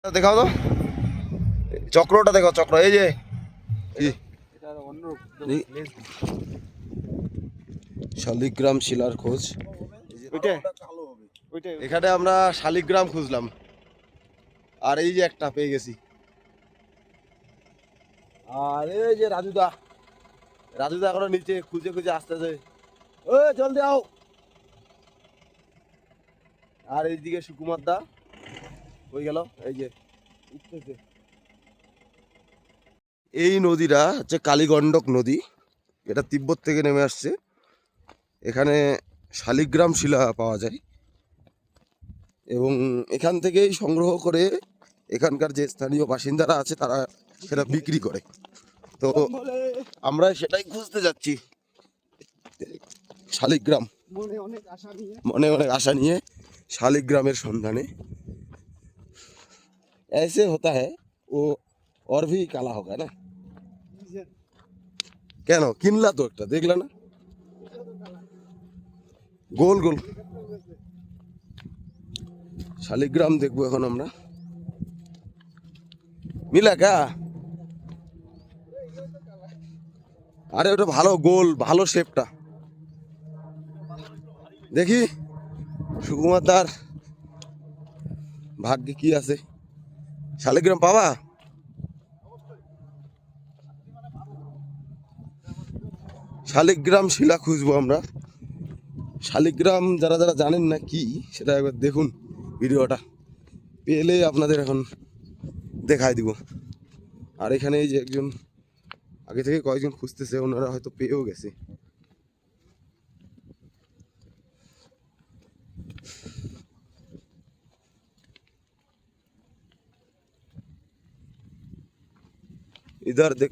দেখাও তো চক্রটা, দেখো চক্র, এই যে শালিগ্রাম শিলার খোঁজ। এখানে আমরা শালিগ্রাম খুঁজলাম, আর এই যে একটা পেয়ে গেছি। আর এই যে রাজুদা এখনো নিচে খুঁজে খুঁজে আসতেছে, ও জলদি আও। আর এইদিকে সুকুমার দা হয়ে গেল, এই যে উঠতেছে। এই নদীটা হচ্ছে কালীগণ্ডক নদী, এটা তিব্বত থেকে নেমে আসছে। এখানে শালিগ্রাম শিলা পাওয়া যায় এবং এখান থেকেই সংগ্রহ করে এখানকার যে স্থানীয় বাসিন্দারা আছে তারা সেটা বিক্রি করে। তো আমরা সেটাই খুঁজতে যাচ্ছি, শালিগ্রাম। মনে অনেক আশা নিয়ে শালিগ্রামের সন্ধানে। ऐसे होता है वो और भी काला होगा ना? কেন কিনলা তো একটা, দেখলা না গোল গোল শালিগ্রাম দেখবো এখন আমরা। মিলা কা, আরে ওটা ভালো গোল, ভালো শেপটা। দেখি সুকুমার দার ভাগ্যে কি আছে, শালিগ্রাম পাবা? শালিগ্রাম শিলা খুঁজবো আমরা। শালিগ্রাম যারা যারা জানেন না কি, সেটা একবার দেখুন ভিডিওটা, পেলে আপনাদের এখন দেখাই দিব। আর এখানে এই যে একজন আগে থেকে কয়েকজন খুঁজতেছে, ওনারা হয়তো পেয়েও গেছে। ইধার দেখ,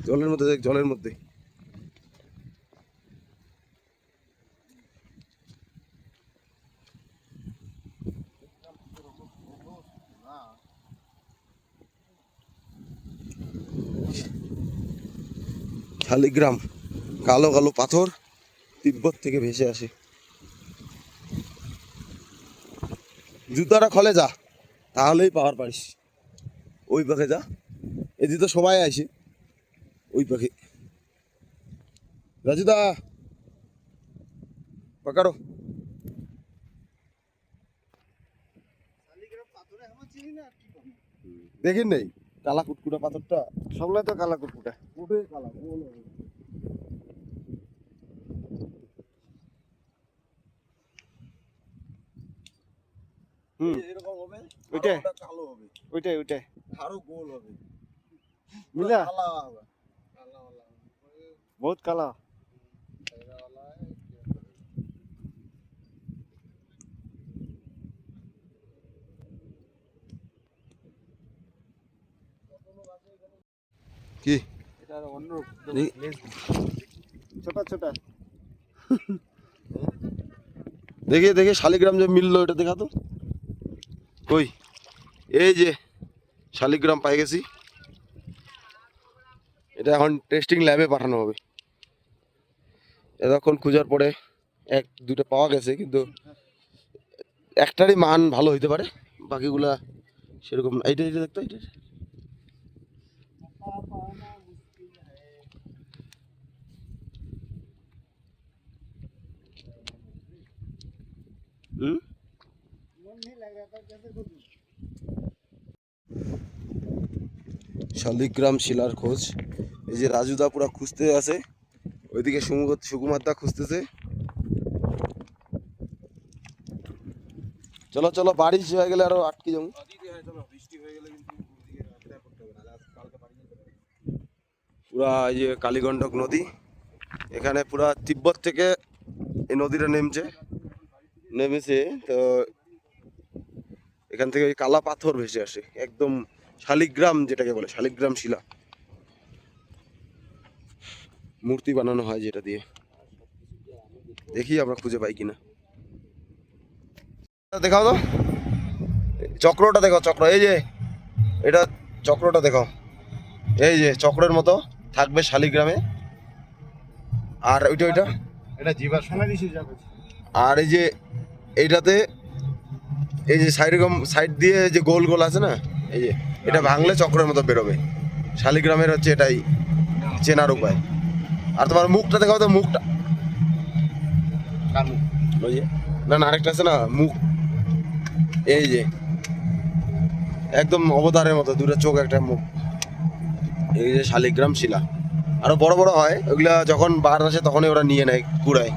জলের মধ্যে দেখ, জলের মধ্যে। শালিগ্রাম, কালো কালো পাথর তিব্বত থেকে ভেসে আসে। জুতাটা খলে যা, তাহলেই পাওয়ার পারিস। ওই পাখে যা, এদিকে তো সবাই আসে ওই পাখে। রাজুদা পাকারো। দেখেন নেই কালা কুটকুটা পাথরটা, সবগুলো তো কালা কুটকুটা, পুরোই কালা। এরকম হবে, ওইটাই কালো হবে, ওইটাই আরো গোল হবে, মিলা কালা হবে, বহুত কালা। কি এটা অন্য ছোট ছোট দেখে দেখে শালিগ্রাম যে মিললো, এটা দেখা তো কই। এই যে শালিগ্রাম পাই গেছি, এটা এখন টেস্টিং ল্যাবে পাঠানো হবে। এতক্ষণ খোঁজার পরে এক দুটো পাওয়া গেছে, কিন্তু একটারই মান ভালো হইতে পারে, বাকিগুলা সেরকম না। এইটা দেখতো, এইটা শালিগ্রাম শিলার খোঁজ। এই যে রাজুদা পুরা খুঁজতে আছে, ওইদিকে সুকুমার দা খুঁজতেছে। চলো চলো, বাড়ি হয়ে গেলে আরো আটকে যাবো। পুরা এই যে কালীগণ্ডক নদী, এখানে পুরা তিব্বত থেকে এই নদীটা নেমেছে। তো এখান থেকে ওই কালা পাথর ভেসে আসে, একদম শালিগ্রাম, যেটাকে বলে শালিগ্রাম শিলা, মূর্তি বানানো হয় যেটা দিয়ে। দেখি আমরা খুঁজে পাই কিনা। দেখাও তো চক্রটা, দেখো চক্র, এই যে এটা চক্রটা দেখো, এই যে চক্রের মতো থাকবে শালিগ্রামে। আর ওইটা এটা এটা জীবাশ্ম। আর এই যে এইটাতে এই যে সাইড দিয়ে যে গোল গোল আছে না, এই যে এটা ভাঙলে চক্রের মতো বেরোবে। শালিগ্রামের হচ্ছে এটাই চেনার উপায়। আর তোমার মুখটা দেখাও তো, মুখটা ওই যে, না না আরেকটা আছে না মুখ, এই যে একদম অবতারের মতো, দুটো চোখ একটা মুখ। এই যে শালিগ্রাম শিলা, আরো বড় বড় হয় ওগুলা, যখন বার আসে তখনই ওরা নিয়ে নেয় কুড়ায়।